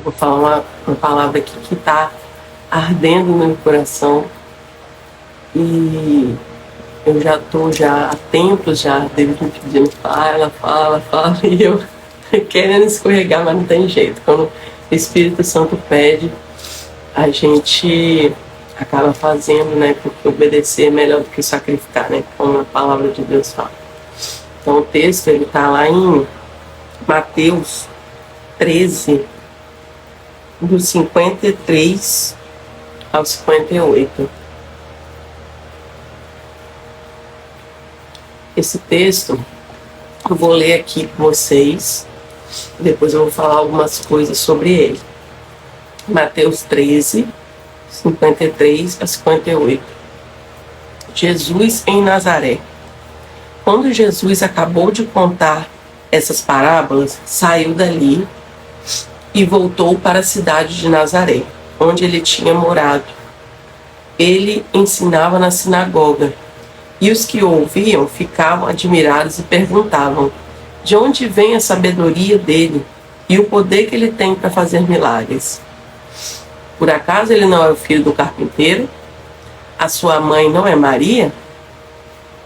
Vou falar uma palavra aqui que está ardendo no meu coração e eu já estou há tempos Deus me pedindo, fala, e eu querendo escorregar, mas não tem jeito. Quando o Espírito Santo pede, a gente acaba fazendo, né? Porque obedecer é melhor do que sacrificar, né? Como a palavra de Deus fala. Então o texto, ele está lá em Mateus 13, do 53 ao 58. Esse texto eu vou ler aqui com vocês, depois eu vou falar algumas coisas sobre ele. Mateus 13, 53 a 58. Jesus em Nazaré. Quando Jesus acabou de contar essas parábolas, saiu dali e voltou para a cidade de Nazaré, onde ele tinha morado. Ele ensinava na sinagoga, e os que o ouviam ficavam admirados e perguntavam: de onde vem a sabedoria dele e o poder que ele tem para fazer milagres? Por acaso ele não é o filho do carpinteiro? A sua mãe não é Maria?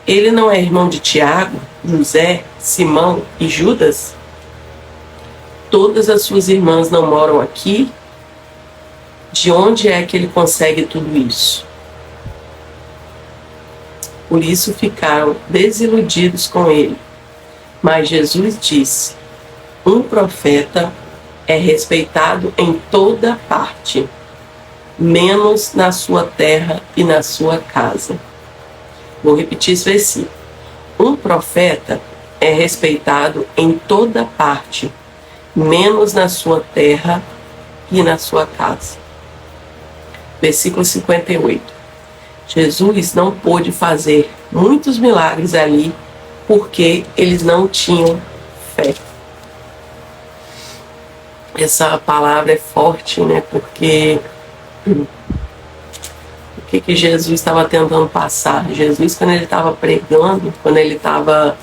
Ele não é irmão de Tiago, José, Simão e Judas? Todas as suas irmãs não moram aqui? De onde é que ele consegue tudo isso? Por isso ficaram desiludidos com ele. Mas Jesus disse: um profeta é respeitado em toda parte, menos na sua terra e na sua casa. Vou repetir esse versículo. Um profeta é respeitado em toda parte, menos na sua terra e na sua casa. Versículo 58. Jesus não pôde fazer muitos milagres ali porque eles não tinham fé. Essa palavra é forte, né? Porque o que Jesus estava tentando passar? Jesus, quando ele estava pregando, quando ele estava,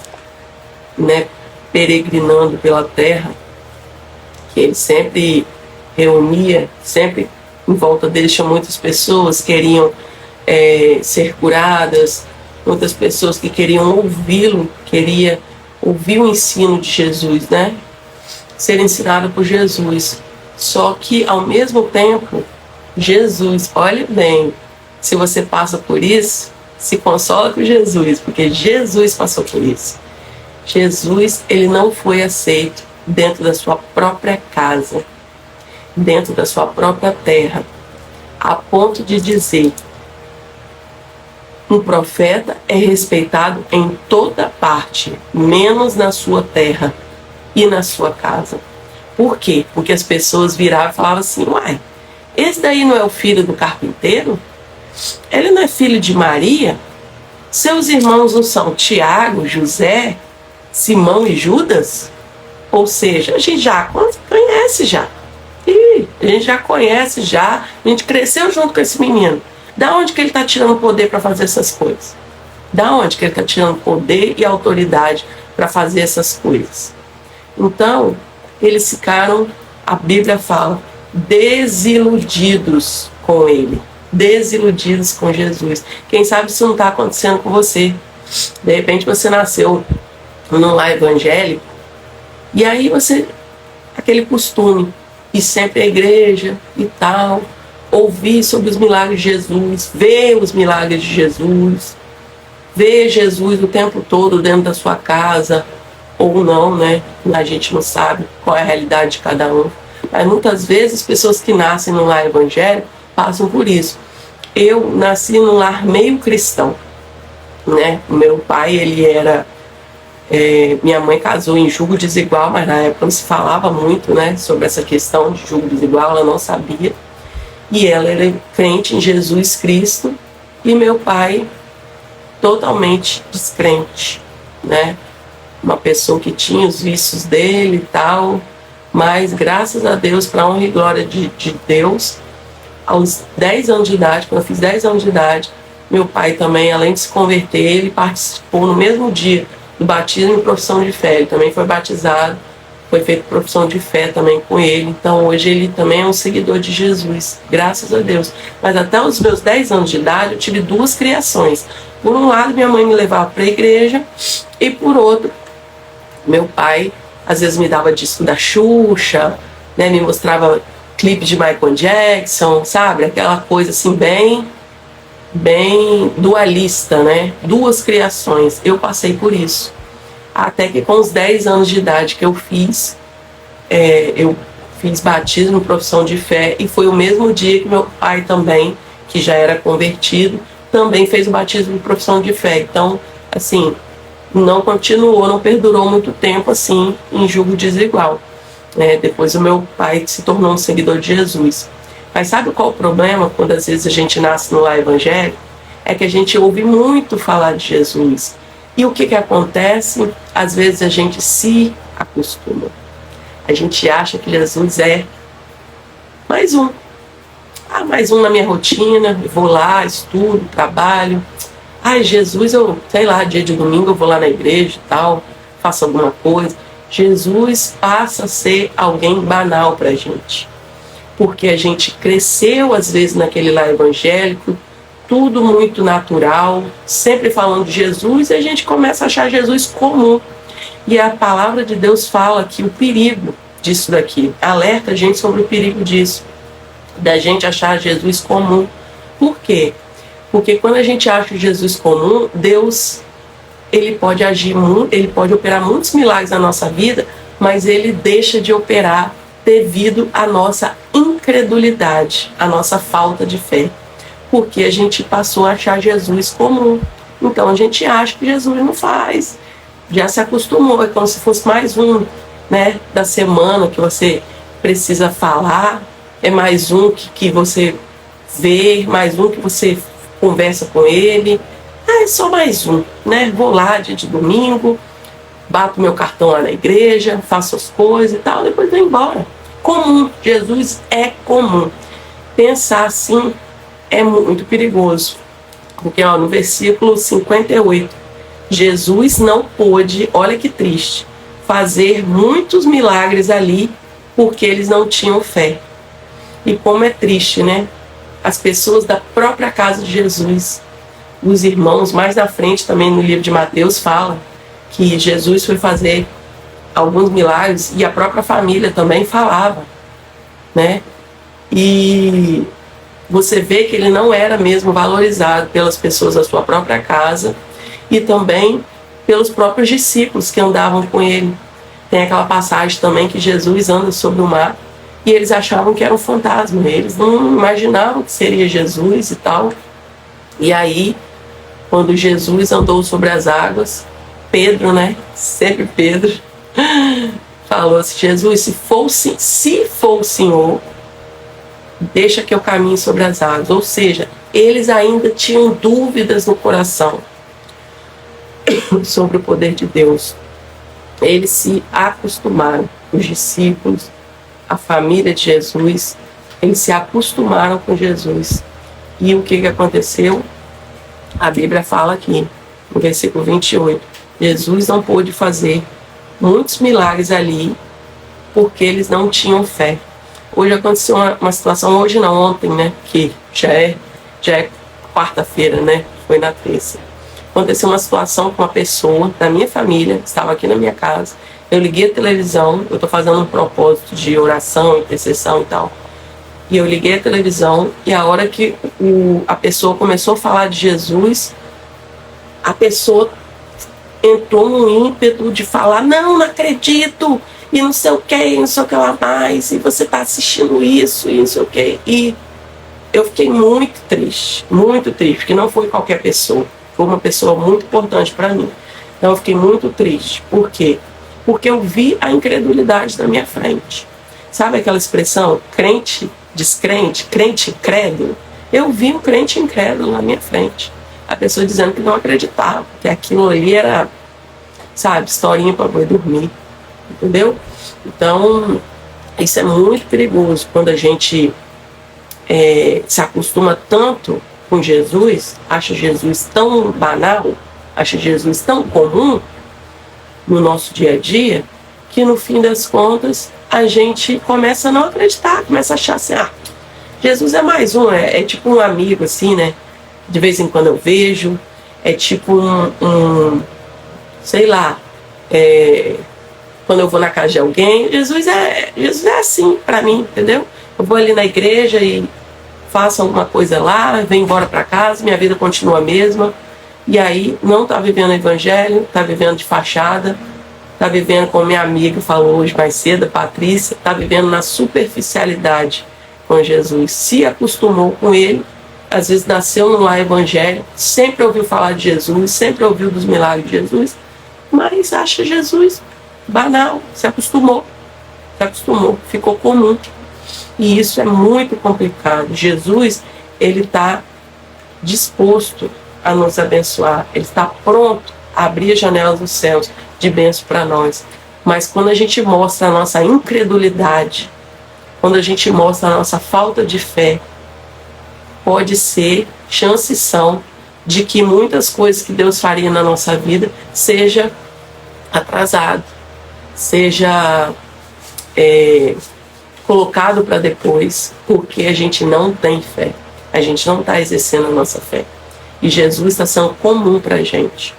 né, peregrinando pela terra, que ele sempre reunia, sempre em volta dele tinha muitas pessoas que queriam ser curadas, muitas pessoas que queriam ouvi-lo, queria ouvir o ensino de Jesus, né? Ser ensinado por Jesus. Só que ao mesmo tempo, Jesus, olhe bem, se você passa por isso, se consola com Jesus, porque Jesus passou por isso. Jesus, ele não foi aceito dentro da sua própria casa, dentro da sua própria terra, a ponto de dizer: um profeta é respeitado em toda parte, menos na sua terra e na sua casa. Por quê? Porque as pessoas viravam e falavam assim: uai, esse daí não é o filho do carpinteiro? Ele não é filho de Maria? Seus irmãos não são Tiago, José, Simão e Judas? Ou seja, a gente já conhece já. A gente já conhece já, a gente cresceu junto com esse menino. Da onde que ele está tirando poder para fazer essas coisas? Da onde que ele está tirando poder e autoridade para fazer essas coisas? Então, eles ficaram, a Bíblia fala, desiludidos com ele, desiludidos com Jesus. Quem sabe isso não está acontecendo com você? De repente você nasceu num lar evangélico e aí você, aquele costume, ir sempre à igreja e tal, ouvir sobre os milagres de Jesus, ver os milagres de Jesus, ver Jesus o tempo todo dentro da sua casa, ou não, né? A gente não sabe qual é a realidade de cada um. Mas muitas vezes as pessoas que nascem num lar evangélico passam por isso. Eu nasci num lar meio cristão, né? Meu pai, ele era... minha mãe casou em julgo desigual, mas na época não se falava muito, né, sobre essa questão de julgo desigual, ela não sabia. E ela era crente em Jesus Cristo e meu pai totalmente descrente, né? Uma pessoa que tinha os vícios dele e tal, mas graças a Deus, para a honra e glória de Deus, aos 10 anos de idade, quando eu fiz 10 anos de idade, meu pai também, além de se converter, ele participou no mesmo dia do batismo e profissão de fé. Ele também foi batizado foi feita profissão de fé também com ele. Então hoje ele também é um seguidor de Jesus, graças a Deus. Mas até os meus 10 anos de idade eu tive duas criações. Por um lado, minha mãe me levava para a igreja, e por outro, meu pai às vezes me dava disco da Xuxa, né, me mostrava clipe de Michael Jackson, sabe? Aquela coisa assim bem dualista, né? Duas criações. Eu passei por isso. Até que com os 10 anos de idade que eu fiz batismo, profissão de fé, e foi o mesmo dia que meu pai também, que já era convertido, também fez o batismo de profissão de fé. Então, assim, não continuou, não perdurou muito tempo assim em julgo desigual. Depois o meu pai se tornou um seguidor de Jesus. Mas sabe qual o problema quando às vezes a gente nasce no lar evangélico? É que a gente ouve muito falar de Jesus. E o que acontece? Às vezes a gente se acostuma. A gente acha que Jesus é mais um. Mais um na minha rotina, eu vou lá, estudo, trabalho. Jesus, eu, sei lá, dia de domingo eu vou lá na igreja e tal, faço alguma coisa. Jesus passa a ser alguém banal pra gente. Porque a gente cresceu, às vezes, naquele lar evangélico, tudo muito natural, sempre falando de Jesus, e a gente começa a achar Jesus comum. E a palavra de Deus fala que o perigo disso daqui, alerta a gente sobre o perigo disso, da gente achar Jesus comum. Por quê? Porque quando a gente acha Jesus comum, Deus, ele pode agir muito, ele pode operar muitos milagres na nossa vida, mas ele deixa de operar devido à nossa incredulidade, à nossa falta de fé. Porque a gente passou a achar Jesus comum. Então a gente acha que Jesus não faz. Já se acostumou, é como se fosse mais um, né, da semana que você precisa falar, é mais um que você vê, mais um que você conversa com ele. É só mais um, né? Vou lá dia de domingo, bato meu cartão lá na igreja, faço as coisas e tal, depois vou embora. Comum, Jesus é comum. Pensar assim é muito perigoso. Porque no versículo 58, Jesus não pôde, olha que triste, fazer muitos milagres ali porque eles não tinham fé. E como é triste, né? As pessoas da própria casa de Jesus, os irmãos, mais na frente também no livro de Mateus fala que Jesus foi fazer alguns milagres e a própria família também falava, né? E você vê que ele não era mesmo valorizado pelas pessoas da sua própria casa e também pelos próprios discípulos que andavam com ele. Tem aquela passagem também que Jesus anda sobre o mar e eles achavam que era um fantasma, eles não imaginavam que seria Jesus e tal. E aí, quando Jesus andou sobre as águas, Pedro, né, sempre Pedro, falou assim: Jesus, se for o Senhor, deixa que eu caminhe sobre as águas. Ou seja, eles ainda tinham dúvidas no coração sobre o poder de Deus. Eles se acostumaram, os discípulos, a família de Jesus, eles se acostumaram com Jesus. E o que aconteceu? A Bíblia fala aqui, no versículo 28, Jesus não pôde fazer muitos milagres ali porque eles não tinham fé. Hoje aconteceu uma situação, hoje não, ontem, né, que já é quarta-feira, né, foi na terça. Aconteceu uma situação com uma pessoa da minha família, estava aqui na minha casa, eu liguei a televisão, eu estou fazendo um propósito de oração, intercessão e tal, e eu liguei a televisão e a hora que a pessoa começou a falar de Jesus, a pessoa entrou num ímpeto de falar: não acredito, e não sei o que, não sei o que lá mais, e você está assistindo isso, e não sei o que. E eu fiquei muito triste, porque não foi qualquer pessoa, foi uma pessoa muito importante para mim. Então eu fiquei muito triste. Por quê? Porque eu vi a incredulidade na minha frente. Sabe aquela expressão, crente descrente, crente incrédulo? Eu vi um crente incrédulo na minha frente. A pessoa dizendo que não acreditava, que aquilo ali era, sabe, historinha para boi dormir. Entendeu? Então, isso é muito perigoso quando a gente se acostuma tanto com Jesus, acha Jesus tão banal, acha Jesus tão comum no nosso dia a dia, que no fim das contas a gente começa a não acreditar, começa a achar assim, Jesus é mais um, é tipo um amigo assim, né? De vez em quando eu vejo, é tipo sei lá, quando eu vou na casa de alguém, Jesus é assim pra mim, entendeu? Eu vou ali na igreja e faço alguma coisa lá, venho embora pra casa, minha vida continua a mesma, e aí não tá vivendo o evangelho, tá vivendo de fachada, tá vivendo, como minha amiga falou hoje mais cedo, a Patrícia, tá vivendo na superficialidade com Jesus, se acostumou com ele, às vezes nasceu no lar evangélico, sempre ouviu falar de Jesus, sempre ouviu dos milagres de Jesus, mas acha Jesus banal, se acostumou, ficou comum. E isso é muito complicado. Jesus, ele está disposto a nos abençoar, ele está pronto a abrir as janelas dos céus de bênção para nós. Mas quando a gente mostra a nossa incredulidade, quando a gente mostra a nossa falta de fé, pode ser, chances são, de que muitas coisas que Deus faria na nossa vida seja atrasado, seja colocado para depois, porque a gente não tem fé, a gente não está exercendo a nossa fé. E Jesus está sendo comum para a gente.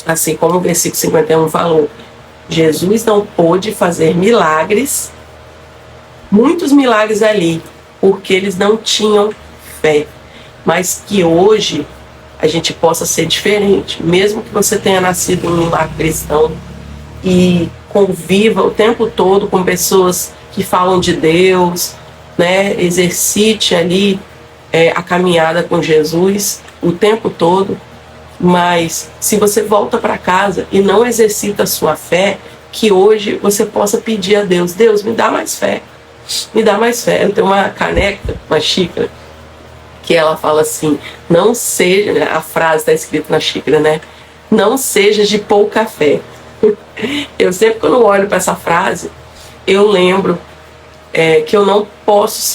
Assim como o versículo 51 falou, Jesus não pôde fazer milagres, muitos milagres ali, porque eles não tinham fé. Mas que hoje a gente possa ser diferente, mesmo que você tenha nascido em um lar cristão e conviva o tempo todo com pessoas que falam de Deus, né? Exercite ali a caminhada com Jesus o tempo todo, mas se você volta para casa e não exercita a sua fé, que hoje você possa pedir a Deus, Deus, me dá mais fé, me dá mais fé. Eu tenho uma caneca, uma xícara, que ela fala assim, não seja, né, a frase está escrita na xícara, né? Não seja de pouca fé. Eu sempre, quando olho para essa frase, eu lembro que eu não posso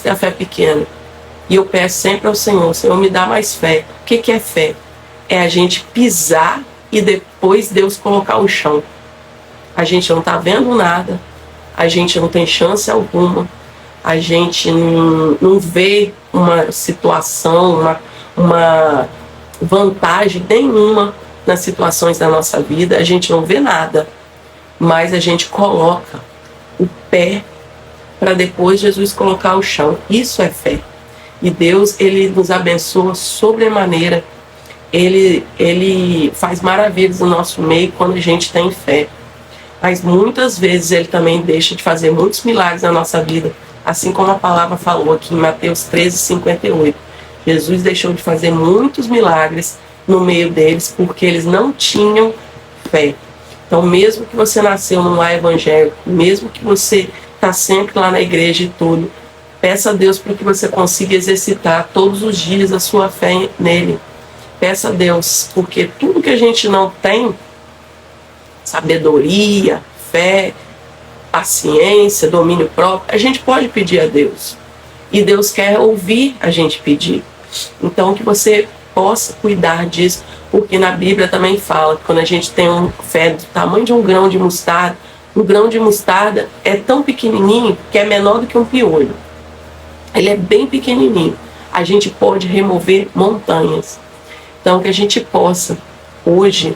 ter a fé pequena. E eu peço sempre ao Senhor, Senhor, me dá mais fé. O que é fé? É a gente pisar e depois Deus colocar o chão. A gente não está vendo nada, a gente não tem chance alguma, a gente não vê uma situação, uma vantagem nenhuma nas situações da nossa vida, a gente não vê nada, mas a gente coloca o pé para depois Jesus colocar o chão. Isso é fé. E Deus, ele nos abençoa sobremaneira, ele faz maravilhas no nosso meio quando a gente tem fé. Mas muitas vezes ele também deixa de fazer muitos milagres na nossa vida, assim como a palavra falou aqui em Mateus 13:58. Jesus deixou de fazer muitos milagres no meio deles porque eles não tinham fé. Então, mesmo que você nasceu num lar evangélico, mesmo que você está sempre lá na igreja e tudo, peça a Deus para que você consiga exercitar todos os dias a sua fé nele. Peça a Deus, porque tudo que a gente não tem, sabedoria, fé, paciência, domínio próprio, a gente pode pedir a Deus. E Deus quer ouvir a gente pedir. Então, que você possa cuidar disso, porque na Bíblia também fala que quando a gente tem uma fé do tamanho de um grão de mostarda, o grão de mostarda é tão pequenininho que é menor do que um piolho. Ele é bem pequenininho. A gente pode remover montanhas. Então, que a gente possa, hoje,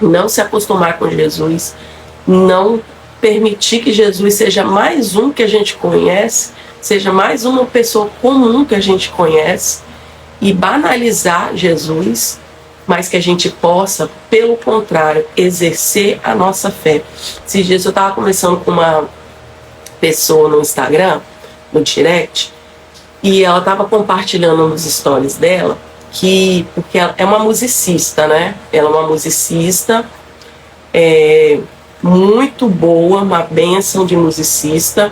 não se acostumar com Jesus, não permitir que Jesus seja mais um que a gente conhece, seja mais uma pessoa comum que a gente conhece, e banalizar Jesus, mas que a gente possa, pelo contrário, exercer a nossa fé. Esses dias eu estava conversando com uma pessoa no Instagram, no direct, e ela estava compartilhando nos stories dela, porque ela é uma musicista, né? Ela é uma musicista muito boa, uma bênção de musicista,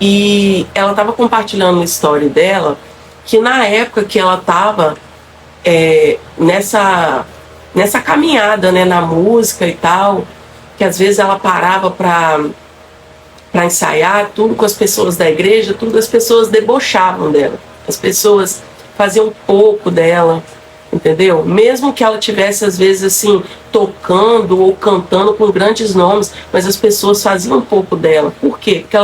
e ela estava compartilhando no story dela que na época que ela estava nessa caminhada, né, na música e tal, que às vezes ela parava para ensaiar, tudo com as pessoas da igreja, tudo as pessoas debochavam dela, as pessoas faziam pouco dela, entendeu? Mesmo que ela tivesse às vezes assim tocando ou cantando com grandes nomes, mas as pessoas faziam um pouco dela. Por quê? Porque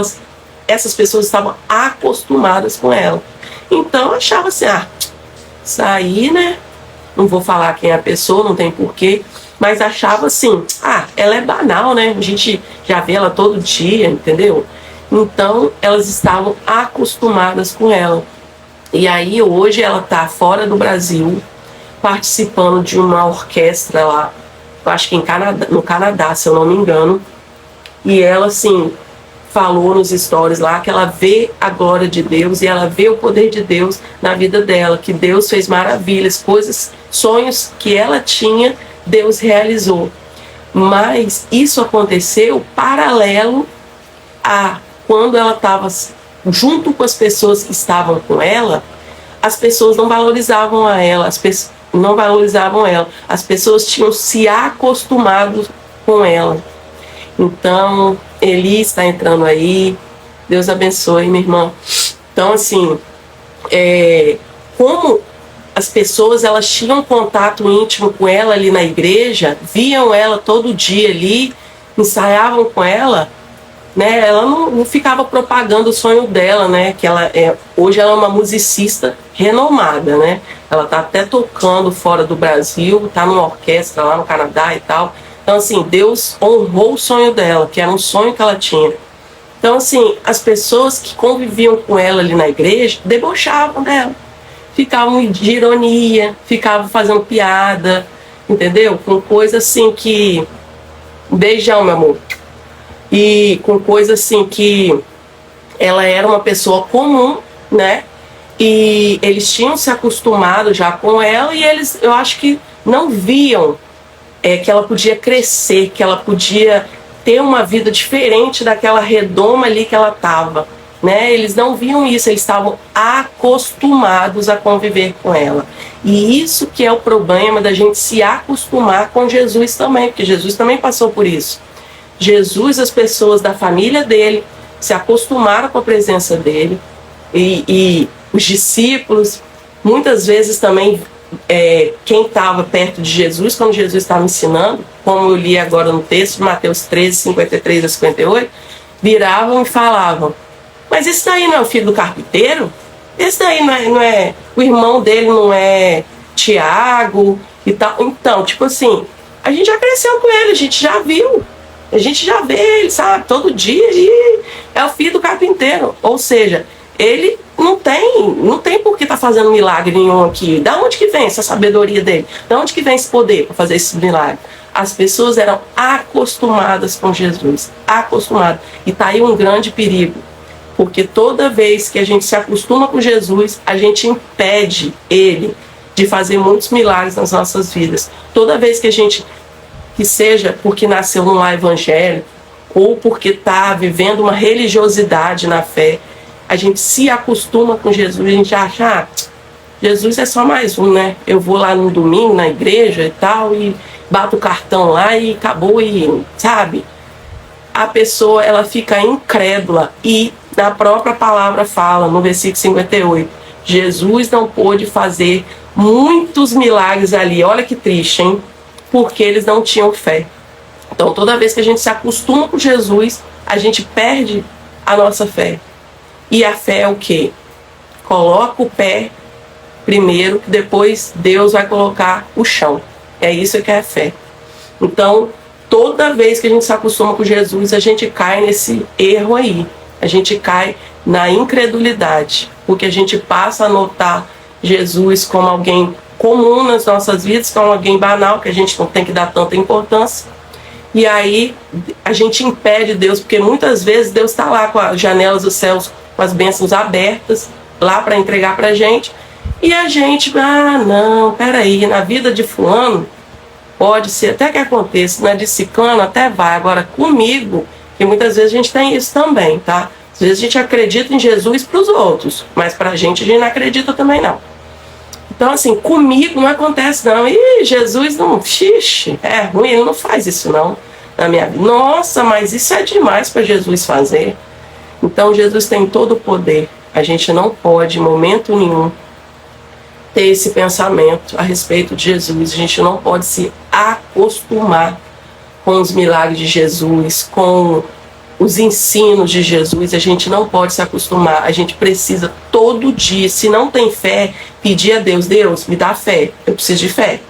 essas pessoas estavam acostumadas com ela. Então achava assim, isso aí, né? Não vou falar quem é a pessoa, não tem porquê, mas achava assim, ela é banal, né? A gente já vê ela todo dia, entendeu? Então elas estavam acostumadas com ela. E aí hoje ela está fora do Brasil, participando de uma orquestra lá, eu acho que no Canadá, se eu não me engano. E ela, assim, falou nos stories lá que ela vê a glória de Deus e ela vê o poder de Deus na vida dela, que Deus fez maravilhas, coisas, sonhos que ela tinha, Deus realizou. Mas isso aconteceu paralelo a quando ela estava junto com as pessoas que estavam com ela, as pessoas não valorizavam a ela, não valorizavam ela. As pessoas tinham se acostumado com ela. Então, Eli está entrando aí. Deus abençoe, minha irmã. Então, assim, como as pessoas elas tinham contato íntimo com ela ali na igreja, viam ela todo dia ali, ensaiavam com ela, né? Ela não ficava propagando o sonho dela, né? Que hoje ela é uma musicista renomada, né? Ela tá até tocando fora do Brasil, tá numa orquestra lá no Canadá e tal. Então, assim, Deus honrou o sonho dela, que era um sonho que ela tinha. Então, assim, as pessoas que conviviam com ela ali na igreja debochavam dela, ficavam de ironia, ficavam fazendo piada, entendeu? Com coisa assim que... Beijão, meu amor. E com coisa assim que ela era uma pessoa comum, né? E eles tinham se acostumado já com ela e eles, eu acho que não viam que ela podia crescer, que ela podia ter uma vida diferente daquela redoma ali que ela estava, né? Eles não viam isso, eles estavam acostumados a conviver com ela. E isso que é o problema da gente se acostumar com Jesus também, porque Jesus também passou por isso. Jesus, as pessoas da família dele se acostumaram com a presença dele e os discípulos, muitas vezes também quem estava perto de Jesus, quando Jesus estava ensinando, como eu li agora no texto de Mateus 13, 53 a 58, viravam e falavam: mas esse daí não é o filho do carpinteiro? Esse daí não é o irmão dele, não é Tiago e tal? Então, tipo assim, a gente já cresceu com ele, a gente já viu. A gente já vê ele, sabe, todo dia, e é o filho do carpinteiro. Ou seja, ele não tem por que estar fazendo milagre nenhum aqui. Da onde que vem essa sabedoria dele? Da onde que vem esse poder para fazer esse milagre? As pessoas eram acostumadas com Jesus, acostumadas. E está aí um grande perigo, porque toda vez que a gente se acostuma com Jesus, a gente impede ele de fazer muitos milagres nas nossas vidas. Toda vez que a gente... que seja porque nasceu num lar evangélico ou porque está vivendo uma religiosidade na fé, a gente se acostuma com Jesus, a gente acha, Jesus é só mais um, né? Eu vou lá no domingo na igreja e tal, e bato o cartão lá e acabou, e sabe? A pessoa, ela fica incrédula e na própria palavra fala, no versículo 58, Jesus não pôde fazer muitos milagres ali, olha que triste, hein? Porque eles não tinham fé. Então, toda vez que a gente se acostuma com Jesus, a gente perde a nossa fé. E a fé é o quê? Coloca o pé primeiro, que depois Deus vai colocar o chão. É isso que é fé. Então, toda vez que a gente se acostuma com Jesus, a gente cai nesse erro aí. A gente cai na incredulidade, porque a gente passa a notar Jesus como alguém comum nas nossas vidas, como alguém banal, que a gente não tem que dar tanta importância. E aí a gente impede Deus, porque muitas vezes Deus está lá com as janelas dos céus, com as bênçãos abertas, lá para entregar para a gente. E a gente, não, peraí, na vida de fulano, pode ser até que aconteça, na de ciclano até vai, agora comigo, que muitas vezes a gente tem isso também, tá? Às vezes a gente acredita em Jesus para os outros, mas para a gente não acredita também não. Então, assim, comigo não acontece não. E Jesus não, é ruim, ele não faz isso não na minha vida. Nossa, mas isso é demais para Jesus fazer. Então, Jesus tem todo o poder. A gente não pode, em momento nenhum, ter esse pensamento a respeito de Jesus. A gente não pode se acostumar acostumar com os milagres de Jesus, com os ensinos de Jesus. A gente não pode se acostumar. A gente precisa todo dia, se não tem fé, pedir a Deus: Deus, me dá fé. Eu preciso de fé.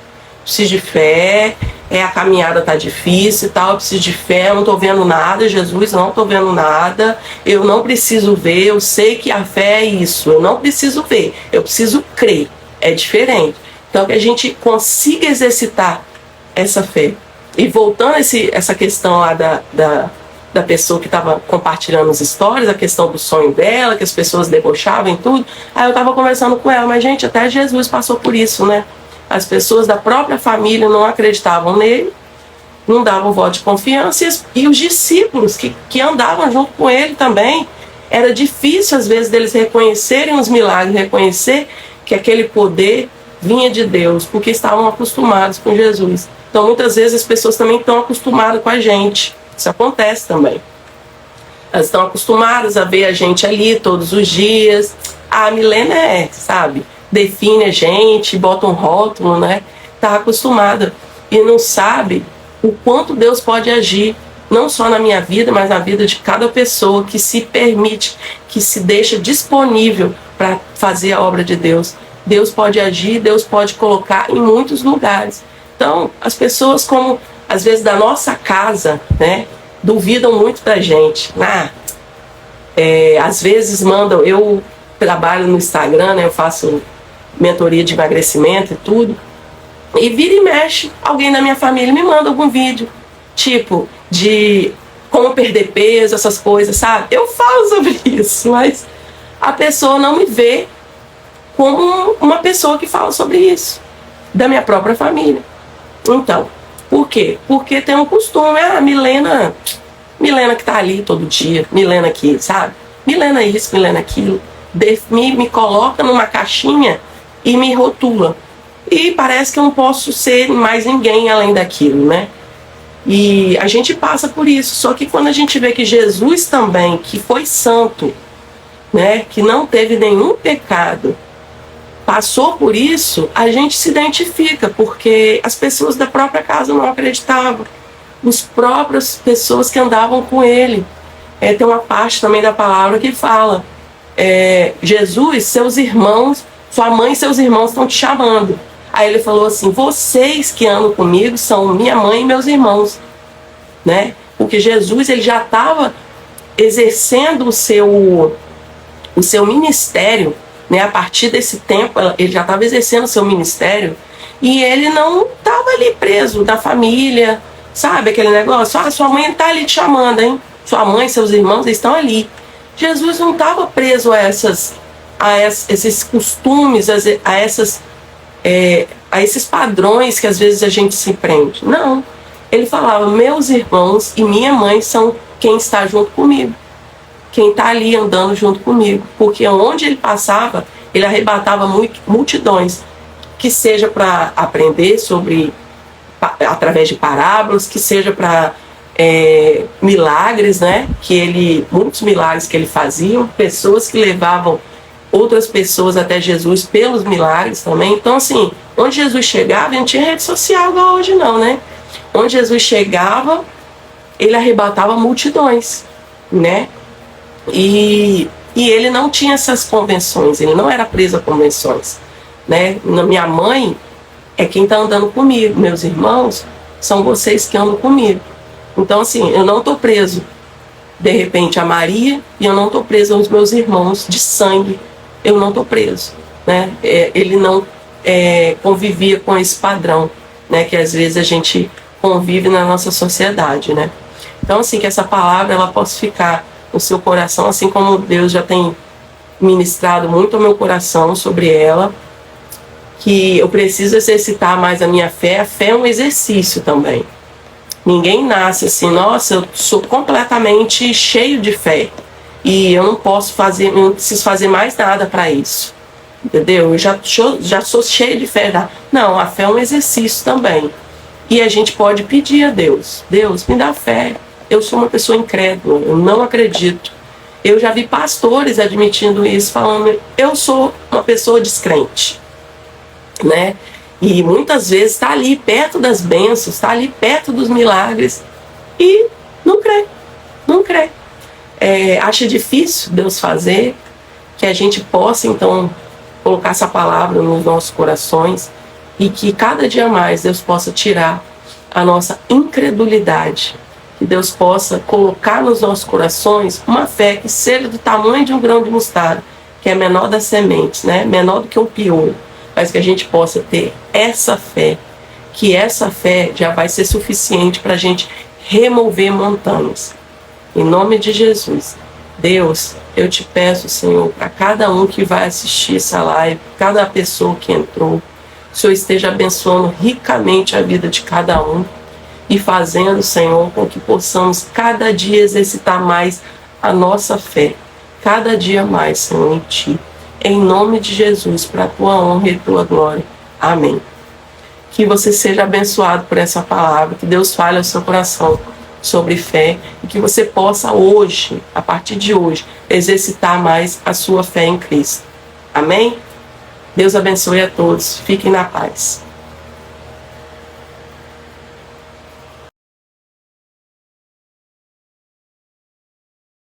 Preciso de fé. A caminhada tá difícil e tal. Eu preciso de fé. Eu não tô vendo nada, Jesus. Não tô vendo nada. Eu não preciso ver. Eu sei que a fé é isso. Eu não preciso ver. Eu preciso crer. É diferente. Então, que a gente consiga exercitar essa fé. E voltando a essa questão lá da pessoa que estava compartilhando os stories, a questão do sonho dela, que as pessoas debochavam e tudo. Aí eu estava conversando com ela, mas gente, até Jesus passou por isso, né? As pessoas da própria família não acreditavam nele, não davam voto de confiança, e os discípulos que andavam junto com ele também, era difícil às vezes deles reconhecerem os milagres, reconhecer que aquele poder vinha de Deus, porque estavam acostumados com Jesus. Então muitas vezes as pessoas também estão acostumadas com a gente. Isso acontece também. Elas estão acostumadas a ver a gente ali todos os dias. A Milena sabe, define a gente, bota um rótulo, né? Está acostumada e não sabe o quanto Deus pode agir, não só na minha vida, mas na vida de cada pessoa que se permite, que se deixa disponível para fazer a obra de Deus. Deus pode agir, Deus pode colocar em muitos lugares. Então, as pessoas, como às vezes da nossa casa, né, duvidam muito da gente. Às vezes mandam, eu trabalho no Instagram, né, eu faço mentoria de emagrecimento e tudo, e vira e mexe, alguém da minha família me manda algum vídeo, tipo, de como perder peso, essas coisas, sabe? Eu falo sobre isso, mas a pessoa não me vê como uma pessoa que fala sobre isso, da minha própria família. Então, por quê? Porque tem um costume, Milena que tá ali todo dia, Milena aqui, sabe? Milena isso, Milena aquilo, me coloca numa caixinha e me rotula. E parece que eu não posso ser mais ninguém além daquilo, né? E a gente passa por isso, só que quando a gente vê que Jesus também, que foi santo, né, que não teve nenhum pecado, passou por isso, a gente se identifica, porque as pessoas da própria casa não acreditavam, as próprias pessoas que andavam com ele. Tem uma parte também da palavra que fala, Jesus, seus irmãos, sua mãe e seus irmãos estão te chamando. Aí ele falou assim: vocês que andam comigo são minha mãe e meus irmãos, né? Porque Jesus, ele já estava exercendo o seu ministério, né? A partir desse tempo ele já estava exercendo o seu ministério, e ele não estava ali preso na família, sabe aquele negócio? Sua mãe está ali te chamando, hein? Sua mãe, seus irmãos estão ali. Jesus não estava preso a esses costumes, a esses padrões que às vezes a gente se prende. Não. Ele falava: meus irmãos e minha mãe são quem está junto comigo, quem está ali andando junto comigo, porque onde ele passava, ele arrebatava multidões, que seja para aprender através de parábolas, que seja para milagres, né? Muitos milagres que ele fazia, pessoas que levavam outras pessoas até Jesus pelos milagres também. Então, assim, onde Jesus chegava, não tinha rede social igual hoje não, né? Onde Jesus chegava, ele arrebatava multidões, né? E ele não tinha essas convenções, ele não era preso a convenções, né? Minha mãe é quem está andando comigo, meus irmãos são vocês que andam comigo. Então, assim, eu não estou preso, de repente, a Maria, e eu não estou preso aos meus irmãos de sangue, eu não estou preso, né? Ele não convivia com esse padrão, né? Que às vezes a gente convive na nossa sociedade, né? Então, assim, que essa palavra ela possa ficar no seu coração, assim como Deus já tem ministrado muito ao meu coração sobre ela, que eu preciso exercitar mais a minha fé. A fé é um exercício também. Ninguém nasce assim: nossa, eu sou completamente cheio de fé e eu não preciso fazer mais nada para isso, entendeu? Eu já sou cheio de fé. Não, a fé é um exercício também. E a gente pode pedir a Deus: Deus, me dá fé. Eu sou uma pessoa incrédula, eu não acredito. Eu já vi pastores admitindo isso, falando: eu sou uma pessoa descrente, né? E muitas vezes está ali perto das bênçãos, está ali perto dos milagres e não crê, não crê. Acha difícil Deus fazer, que a gente possa então colocar essa palavra nos nossos corações e que cada dia mais Deus possa tirar a nossa incredulidade, que Deus possa colocar nos nossos corações uma fé que seja do tamanho de um grão de mostarda, que é menor das sementes, né? Menor do que um piolho, mas que a gente possa ter essa fé, que essa fé já vai ser suficiente para a gente remover montanhas. Em nome de Jesus, Deus, eu te peço, Senhor, para cada um que vai assistir essa live, cada pessoa que entrou, o Senhor esteja abençoando ricamente a vida de cada um e fazendo, Senhor, com que possamos cada dia exercitar mais a nossa fé, cada dia mais, Senhor, em Ti. Em nome de Jesus, para a Tua honra e Tua glória. Amém. Que você seja abençoado por essa palavra, que Deus fale ao seu coração sobre fé e que você possa hoje, a partir de hoje, exercitar mais a sua fé em Cristo. Amém? Deus abençoe a todos. Fiquem na paz.